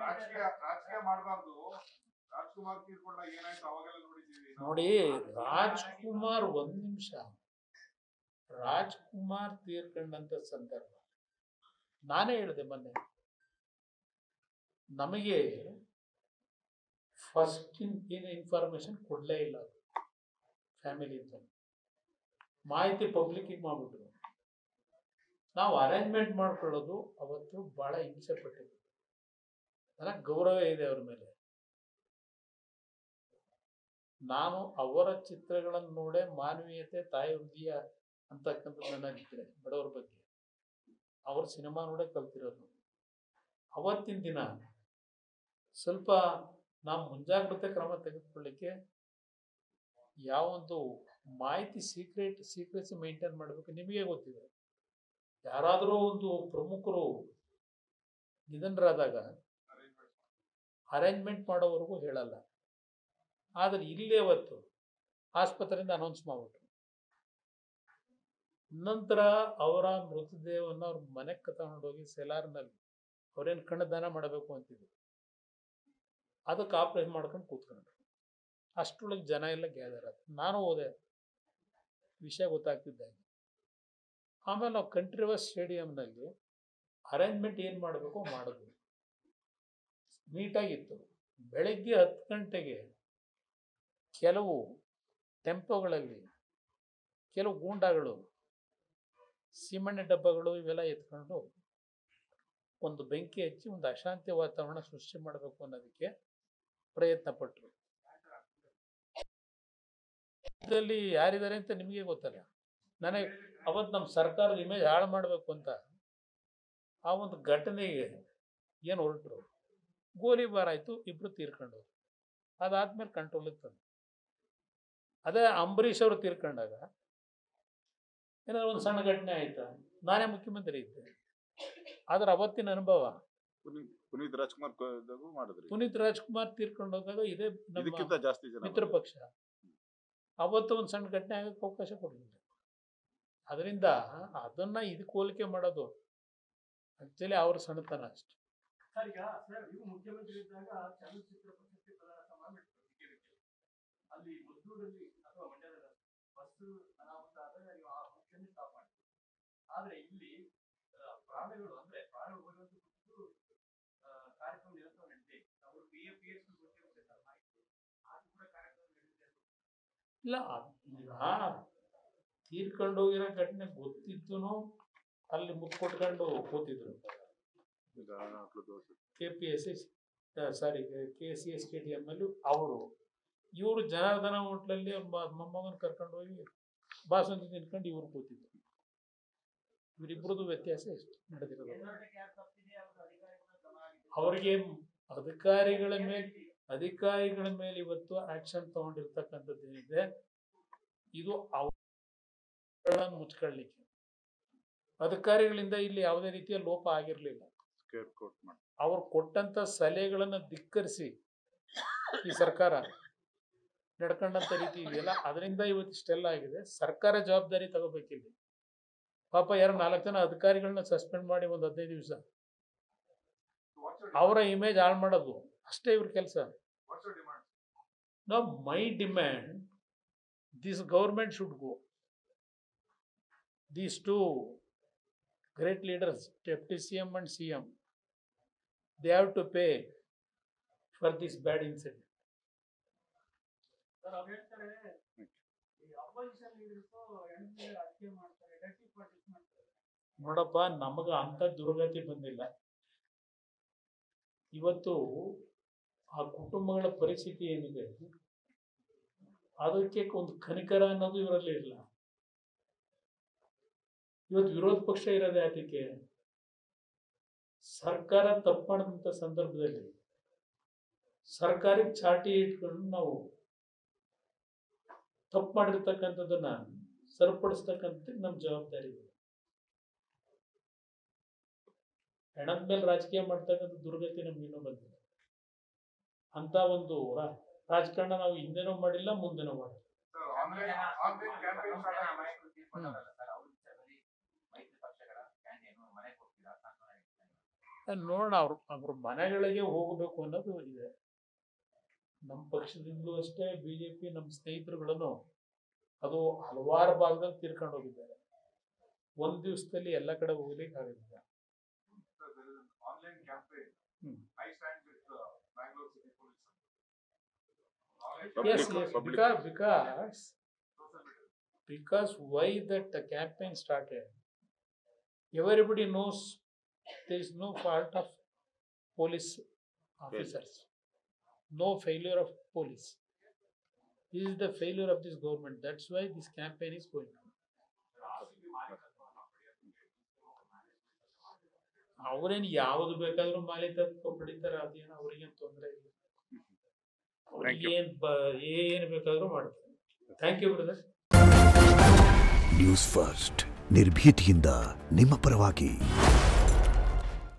ರಾಜಕೀಯ ಮಾಡಬಾರ್ದು. ರಾಜ್ಕುಮಾರ್ ತೀರ್ಕೊಂಡಾಗ ಏನಾಯ್ತು ಅವಾಗೆಲ್ಲ ನೋಡಿದ್ದೀವಿ ನೋಡಿ. ರಾಜ್ಕುಮಾರ್ ಒಂದ್ ನಿಮಿಷ, ರಾಜ್ಕುಮಾರ್ ತೀರ್ಕೊಂಡಂತ ಸಂದರ್ಭ ನಾನೇ ಹೇಳಿದೆ ಮೊನ್ನೆ, ನಮಗೆ ಫಸ್ಟ್ ಏನು ಇನ್ಫಾರ್ಮೇಶನ್ ಕೊಡ್ಲೇ ಇಲ್ಲ ಫ್ಯಾಮಿಲಿ ಅಂತ, ಮಾಹಿತಿ ಪಬ್ಲಿಕ್ಕಿಗೆ ಮಾಡ್ಬಿಟ್ರು. ನಾವು ಅರೇಂಜ್ಮೆಂಟ್ ಮಾಡ್ಕೊಳ್ಳೋದು ಅವತ್ತು ಬಹಳ ಹಿಂಸೆ ಪಟ್ಟಿದ್ವಿ. ನನಗೆ ಗೌರವ ಇದೆ ಅವ್ರ ಮೇಲೆ. ನಾನು ಅವರ ಚಿತ್ರಗಳನ್ನು ನೋಡೇ ಮಾನವೀಯತೆ, ತಾಯಿ ಹೃದಯ ಅಂತಕ್ಕಂಥದ್ದು ನನಗಿದ್ರೆ ಬಡವರ ಬಗ್ಗೆ ಅವ್ರ ಸಿನಿಮಾ ನೋಡೇ ಕಲ್ತಿರೋದು. ಅವತ್ತಿನ ದಿನ ಸ್ವಲ್ಪ ನಾವು ಮುಂಜಾಗ್ರತೆ ಕ್ರಮ ತೆಗೆದುಕೊಳ್ಳಿಕ್ಕೆ ಯಾವೊಂದು ಮಾಹಿತಿ ಸೀಕ್ರೆಸಿ ಮೇಂಟೈನ್ ಮಾಡಬೇಕು ನಿಮಗೆ ಗೊತ್ತಿದೆ. ಯಾರಾದರೂ ಒಂದು ಪ್ರಮುಖರು ನಿಧನರಾದಾಗ ಅರೇಂಜ್ಮೆಂಟ್ ಮಾಡೋವರೆಗೂ ಹೇಳಲ್ಲ. ಆದರೆ ಇಲ್ಲೇ ಅವತ್ತು ಆಸ್ಪತ್ರೆಯಿಂದ ಅನೌನ್ಸ್ ಮಾಡ್ಬಿಟ್ರು. ನಂತರ ಅವರ ಮೃತದೇಹವನ್ನು ಅವ್ರ ಮನೆಗೆ ತಗೊಂಡೋಗಿ ಸೆಲಾರ್ನಲ್ಲಿ ಅವ್ರೇನು ಕಣ್ಣು ದಾನ ಮಾಡಬೇಕು ಅಂತಿದ್ರು, ಅದಕ್ಕೆ ಆಪರೇಷನ್ ಮಾಡ್ಕೊಂಡು ಕೂತ್ಕೊಂಡ್ರು. ಅಷ್ಟರೊಳಗೆ ಜನ ಎಲ್ಲ ಗ್ಯಾದರ್ ಆದ್ರು. ನಾನು ಹೋದೆ ವಿಷಯ ಗೊತ್ತಾಗ್ತಿದ್ದಂಗೆ. ಆಮೇಲೆ ನಾವು ಕಂಠೀರವ ಸ್ಟೇಡಿಯಂನಲ್ಲಿ ಅರೇಂಜ್ಮೆಂಟ್ ಏನು ಮಾಡಬೇಕು ಮಾಡಿದ್ವಿ, ನೀಟಾಗಿತ್ತು. ಬೆಳಗ್ಗೆ 10 ಗಂಟೆಗೆ ಕೆಲವು ಟೆಂಪೋಗಳಲ್ಲಿ ಕೆಲವು ಗೂಂಡಾಗಳು ಸಿಮೆಂಟ್ ಡಬ್ಬಗಳು ಇವೆಲ್ಲ ಎತ್ಕೊಂಡು ಒಂದು ಬೆಂಕಿ ಹಚ್ಚಿ ಒಂದು ಅಶಾಂತಿ ವಾತಾವರಣ ಸೃಷ್ಟಿ ಮಾಡಬೇಕು ಅನ್ನೋದಕ್ಕೆ ಪ್ರಯತ್ನ ಪಟ್ಟರು. ಇದರಲ್ಲಿ ಯಾರಿದ್ದಾರೆ ಅಂತ ನಿಮಗೆ ಗೊತ್ತಲ್ಲ. ನನಗೆ ಅವತ್ತು ನಮ್ಮ ಸರ್ಕಾರದ ಇಮೇಜ್ ಹಾಳು ಮಾಡಬೇಕು ಅಂತ ಆ ಒಂದು ಘಟನೆಗೆ ಏನು ಹೊರಟರು, ಗೋಲಿಬಾರ್ ಆಯಿತು, ಇಬ್ಬರು ತೀರ್ಕೊಂಡು. ಅದಾದ್ಮೇಲೆ ಕಂಟ್ರೋಲಿಗೆ ತಂದು. ಅದೇ ಅಂಬರೀಷ್ ಅವರು ತೀರ್ಕೊಂಡಾಗ ಏನಾದ್ರು ಒಂದು ಸಣ್ಣ ಘಟನೆ ಆಯ್ತಾ, ನಾನೇ ಮುಖ್ಯಮಂತ್ರಿ ಇದ್ದೆ. ಆದ್ರೆ ಅವತ್ತಿನ ಅನುಭವ ಪುನೀತ್ ರಾಜ್ಕುಮಾರ್ ತೀರ್ಕೊಂಡು ಹೋದಾಗ ಇದೇ ನಮ್ಮ ಮಿತ್ರ ಪಕ್ಷ ಅವತ್ತು ಒಂದು ಸಣ್ಣ ಘಟನೆ ಆಗಕ್ಕೆ ಅವಕಾಶ ಕೊಡಲಿಲ್ಲ. ಅದರಿಂದ ಅದನ್ನ ಇದಕ್ಕೆ ಹೋಲಿಕೆ ಮಾಡೋದು ಆಕ್ಚುಲಿ ಅವ್ರ ಸಣ್ಣತನ ಅಷ್ಟೆ. ಮುಖ್ಯಮಂತ್ರಿ ಇದ್ದಾಗ ಚಲನಚಿತ್ರ ಪ್ರಶಸ್ತಿ ಪ್ರದಾನ ಸಮಾರಂಭ ಅಲ್ಲಿ ಮದ್ದೂರಲ್ಲಿ ಅಥವಾ ಮಂಡ್ಯದಲ್ಲಿ ಬಸ್ ಅನಾಹುತ ಆದ್ರೆ ನೀವು ಆ ಫಂಕ್ಷನ್ ಸ್ಟಾಪ್ ಮಾಡ್ತೀವಿ. ಆದ್ರೆ ಇಲ್ಲಿ ಪ್ರಾಣಿಗಳು ಅಂದ್ರೆ ಪ್ರಾಣಿಗಳು ಹೋಗುವಂತ ಕಾರ್ಯಕ್ರಮ ನಿರಂತರ ನಡೆದಿದೆ. ಅವರು BFPS ಗೊತ್ತಿರುತ್ತೆ ಸರ್ ಮಾಹಿತಿ, ಅದು ಕೂಡ ಕಾರ್ಯಕ್ರಮ ನಡೆದಿದೆ. ಇಲ್ಲ, ಈಗ ತೀರ್ಕೊಂಡು ಹೋಗಿರೋ ಘಟನೆ ಗೊತ್ತಿದ್ದು ಅಲ್ಲಿ ಮುತ್ತು ಕೊಟ್ಕೊಂಡು ಕೂತಿದ್ರು. KCS ಸ್ಟೇಡಿಯಂ ಅಲ್ಲಿ ಅವರು ಇವರು ಜನಾರ್ದನ ಹೋಟ್ಲಲ್ಲಿ ಅವ್ರ ಮೊಮ್ಮಗನ ಕರ್ಕೊಂಡು ಹೋಗಿ ಬಾಸುಂದಿ ತಿನ್ಕೊಂಡು ಇವ್ರು ಕೂತಿದ್ರು. ಇವರಿಬ್ಬರದು ವ್ಯತ್ಯಾಸ ಎಷ್ಟು ನಡೆದಿರೋದು. ಅವ್ರಿಗೆ ಅಧಿಕಾರಿಗಳ ಮೇಲೆ ಇವತ್ತು ಆಕ್ಷನ್ ತಗೊಂಡಿರ್ತಕ್ಕಂಥದ್ದು ಏನಿದೆ, ಇದು ಅವರನ್ನ ಮುಚ್ಕೊಳ್ಳಿಕ್ಕೆ. ಅಧಿಕಾರಿಗಳಿಂದ ಇಲ್ಲಿ ಯಾವುದೇ ರೀತಿಯ ಲೋಪ ಆಗಿರಲಿಲ್ಲ. ಅವ್ರು ಕೊಟ್ಟಂತ ಸಲಹೆಗಳನ್ನು ಧಿಕ್ಕರಿಸಿ ಈ ಸರ್ಕಾರ ನಡ್ಕೊಂಡಂತ ರೀತಿ ಇದೆಯಲ್ಲ, ಅದರಿಂದ ಇವತ್ತು ಇಷ್ಟೆಲ್ಲ ಆಗಿದೆ. ಸರ್ಕಾರ ಜವಾಬ್ದಾರಿ ತಗೋಬೇಕಿಲ್ಲ. ಪಾಪ ಯಾರು 4 ಜನ ಅಧಿಕಾರಿಗಳನ್ನ ಸಸ್ಪೆಂಡ್ ಮಾಡಿ ಒಂದು 15 ದಿವಸ ಅವರ ಇಮೇಜ್ ಹಾಳು ಮಾಡೋದು ಅಷ್ಟೇ ಇವ್ರ ಕೆಲಸ. ನಾವು my demand this government should go. These two great leaders, Deputy CM and CM, they have to pay for this bad incident. ನೋಡಪ್ಪ, ನಮಗ ಅಂತ ದುರ್ಗತಿ ಬಂದಿಲ್ಲ. ಇವತ್ತು ಆ ಕುಟುಂಬಗಳ ಪರಿಸ್ಥಿತಿ ಏನಿದೆ ಅದಕ್ಕೆ ಒಂದು ಕನಿಕರ ಅನ್ನೋದು ಇವರಲ್ಲಿ ಇಲ್ಲ. ಇವತ್ತು ವಿರೋಧ ಪಕ್ಷ ಇರೋದೇ ಅದಕ್ಕೆ. ಸರ್ಕಾರ ತಪ್ಪು ಮಾಡಿದಂಥ ಸಂದರ್ಭದಲ್ಲಿ ಸರ್ಕಾರಕ್ಕೆ ಚಾಟಿ ಇಟ್ಕೊಂಡು ನಾವು ತಪ್ಪು ಮಾಡಿರ್ತಕ್ಕಂಥದ್ದನ್ನ ಸರಿಪಡಿಸ್ತಕ್ಕಂಥ ನಮ್ಮ ಜವಾಬ್ದಾರಿ ಇದೆ. ಹೆಣದ ಮೇಲೆ ರಾಜಕೀಯ ಮಾಡ್ತಕ್ಕಂಥ ದುರ್ಗತಿ ನಮ್ಗೆ ಇನ್ನೂ ಬಂದಿದೆ. ಅಂತ ಒಂದು ರಾಜಕಾರಣ ನಾವು ಹಿಂದೆನೂ ಮಾಡಿಲ್ಲ, ಮುಂದೆನೂ ಮಾಡಿಲ್ಲ. ನೋಡೋಣ, ಅವ್ರ ಮನೆಗಳಿಗೆ ಹೋಗಬೇಕು ಅನ್ನೋದು ಇದೆ. ನಮ್ಮ ಪಕ್ಷದಿಂದಲೂ ಅಷ್ಟೇ, ಬಿಜೆಪಿ ನಮ್ಮ ಸ್ನೇಹಿತರುಗಳನ್ನು ಅದು ಹಲವಾರು ಭಾಗದಲ್ಲಿ ತೀರ್ಕೊಂಡು ಹೋಗಿದ್ದಾರೆ. ಒಂದ್ ದಿವಸದಲ್ಲಿ ಎಲ್ಲ ಕಡೆ ಹೋಗ್ಲಿಕ್ಕೆ ಆಗೋದಿಲ್ಲ. Online campaign I stand with Bangalore city police. Yes, because why that campaign started, everybody knows there is no fault of police officers, no failure of police. This is the failure of this government. That's why this campaign is going on. ಅವ್ರೇನು ಯಾವ್ದು ಬೇಕಾದ್ರೂ ಮಾಲೀಕತ್ವ ಪಡಿತಾರೆ, ಅದೇನು ಅವ್ರಿಗೇನು ತೊಂದರೆ ಇಲ್ಲ. ಅವ್ರಿಗೆ ಏನು ಬೇಕಾದ್ರೂ ಮಾಡ್ತಾರೆ. Thank you brother. News First, ನಿರ್ಭೀತಿಯಿಂದ ನಿಮ್ಮ ಪರವಾಗಿ.